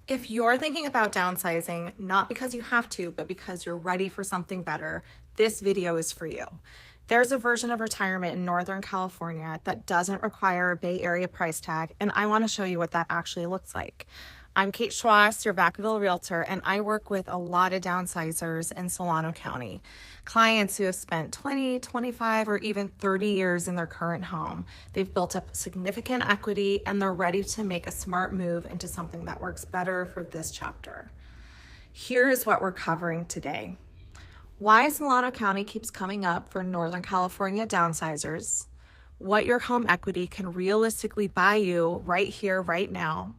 If you're thinking about downsizing, not because you have to, but because you're ready for something better, this video is for you. There's a version of retirement in Northern California that doesn't require a Bay Area price tag, and I want to show you what that actually looks like. I'm Kate Schwass, your Vacaville realtor, and I work with a lot of downsizers in Solano County. Clients who have spent 20, 25, or even 30 years in their current home. They've built up significant equity and they're ready to make a smart move into something that works better for this chapter. Here's what we're covering today. Why Solano County keeps coming up for Northern California downsizers, what your home equity can realistically buy you right here, right now,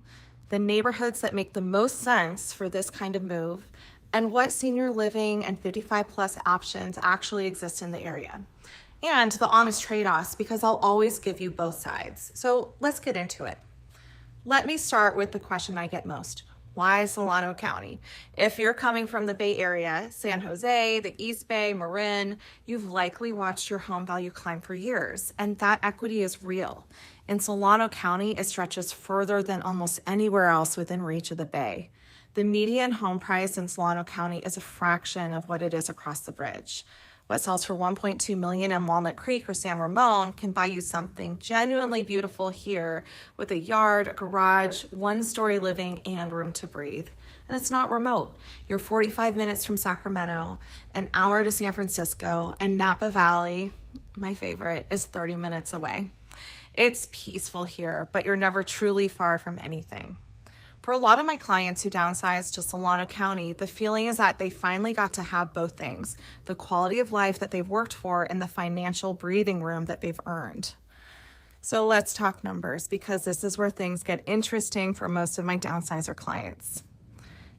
the neighborhoods that make the most sense for this kind of move, and what senior living and 55 plus options actually exist in the area. And the honest trade-offs, because I'll always give you both sides. So let's get into it. Let me start with the question I get most. Why Solano County? If you're coming from the Bay Area, San Jose, the East Bay, Marin, you've likely watched your home value climb for years, and that equity is real. In Solano County, it stretches further than almost anywhere else within reach of the Bay. The median home price in Solano County is a fraction of what it is across the bridge. What sells for $1.2 million in Walnut Creek or San Ramon can buy you something genuinely beautiful here with a yard, a garage, one-story living, and room to breathe. And it's not remote. You're 45 minutes from Sacramento, an hour to San Francisco, and Napa Valley, my favorite, is 30 minutes away. It's peaceful here, but you're never truly far from anything. For a lot of my clients who downsize to Solano County, the feeling is that they finally got to have both things, the quality of life that they've worked for and the financial breathing room that they've earned. So let's talk numbers, because this is where things get interesting for most of my downsizer clients.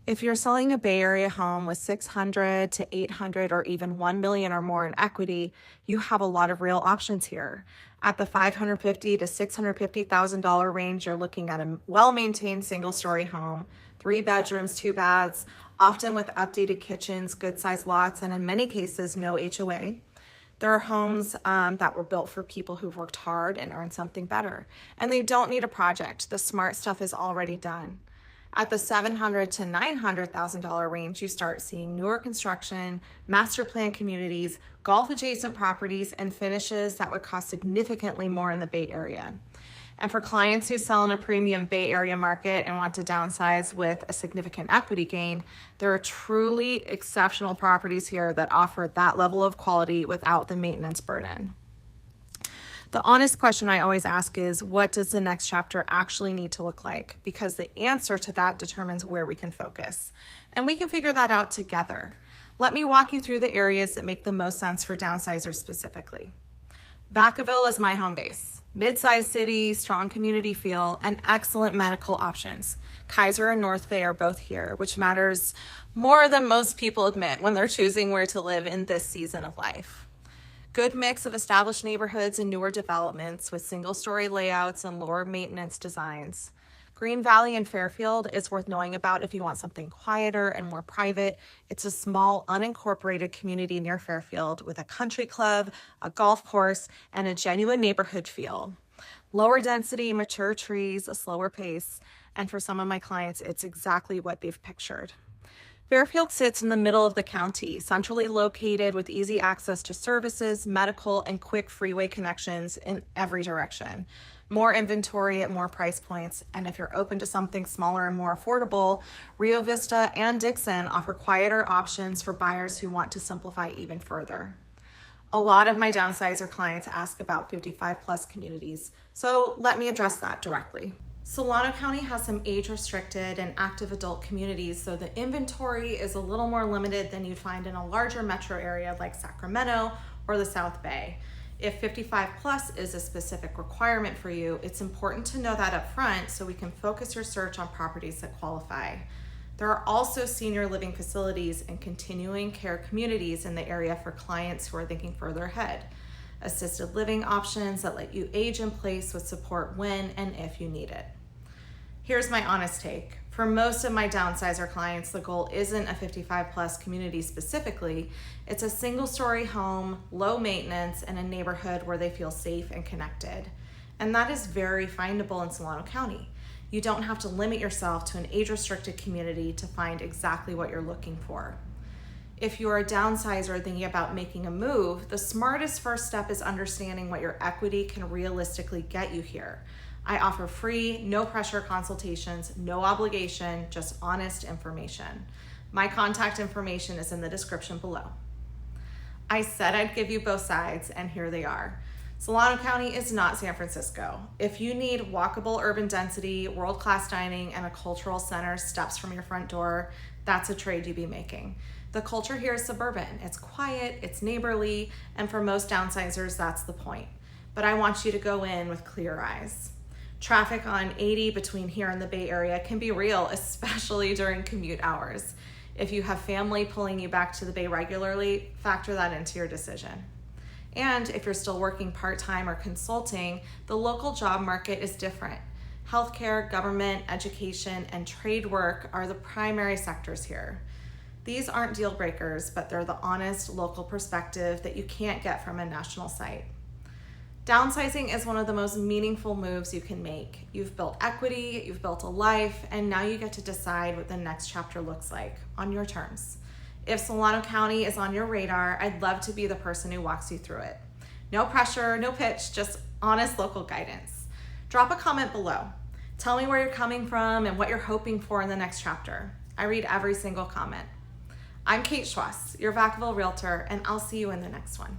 If you're selling a Bay Area home with 600 to 800 or even 1 million or more in equity, you have a lot of real options here. At the $550,000 to $650,000 range, you're looking at a well-maintained single-story home, 3 bedrooms, 2 baths, often with updated kitchens, good-sized lots, and in many cases, no HOA. There are homes that were built for people who've worked hard and earned something better, and they don't need a project. The smart stuff is already done. At the $700,000 to $900,000 range, you start seeing newer construction, master plan communities, golf-adjacent properties, and finishes that would cost significantly more in the Bay Area. And for clients who sell in a premium Bay Area market and want to downsize with a significant equity gain, there are truly exceptional properties here that offer that level of quality without the maintenance burden. The honest question I always ask is, what does the next chapter actually need to look like? Because the answer to that determines where we can focus. And we can figure that out together. Let me walk you through the areas that make the most sense for downsizers specifically. Vacaville is my home base. Mid-sized city, strong community feel, and excellent medical options. Kaiser and North Bay are both here, which matters more than most people admit when they're choosing where to live in this season of life. Good mix of established neighborhoods and newer developments with single-story layouts and lower maintenance designs. Green Valley and Fairfield is worth knowing about if you want something quieter and more private. It's a small, unincorporated community near Fairfield with a country club, a golf course, and a genuine neighborhood feel. Lower density, mature trees, a slower pace, and for some of my clients, it's exactly what they've pictured. Fairfield sits in the middle of the county, centrally located with easy access to services, medical, and quick freeway connections in every direction. More inventory at more price points, and if you're open to something smaller and more affordable, Rio Vista and Dixon offer quieter options for buyers who want to simplify even further. A lot of my downsizer clients ask about 55 plus communities, so let me address that directly. Solano County has some age-restricted and active adult communities, so the inventory is a little more limited than you'd find in a larger metro area like Sacramento or the South Bay. If 55 plus is a specific requirement for you, it's important to know that up front so we can focus your search on properties that qualify. There are also senior living facilities and continuing care communities in the area for clients who are thinking further ahead. Assisted living options that let you age in place with support when and if you need it. Here's my honest take. For most of my downsizer clients, the goal isn't a 55 plus community specifically. It's a single story home, low maintenance, and a neighborhood where they feel safe and connected. And that is very findable in Solano County. You don't have to limit yourself to an age-restricted community to find exactly what you're looking for. If you're a downsizer thinking about making a move, the smartest first step is understanding what your equity can realistically get you here. I offer free, no pressure consultations, no obligation, just honest information. My contact information is in the description below. I said I'd give you both sides, and here they are. Solano County is not San Francisco. If you need walkable urban density, world-class dining, and a cultural center steps from your front door, that's a trade you'd be making. The culture here is suburban. It's quiet, it's neighborly, and for most downsizers, that's the point. But I want you to go in with clear eyes. Traffic on 80 between here and the Bay Area can be real, especially during commute hours. If you have family pulling you back to the Bay regularly, factor that into your decision. And if you're still working part-time or consulting, the local job market is different. Healthcare, government, education, and trade work are the primary sectors here. These aren't deal breakers, but they're the honest local perspective that you can't get from a national site. Downsizing is one of the most meaningful moves you can make. You've built equity, you've built a life, and now you get to decide what the next chapter looks like on your terms. If Solano County is on your radar, I'd love to be the person who walks you through it. No pressure, no pitch, just honest local guidance. Drop a comment below. Tell me where you're coming from and what you're hoping for in the next chapter. I read every single comment. I'm Kate Schwass, your Vacaville realtor, and I'll see you in the next one.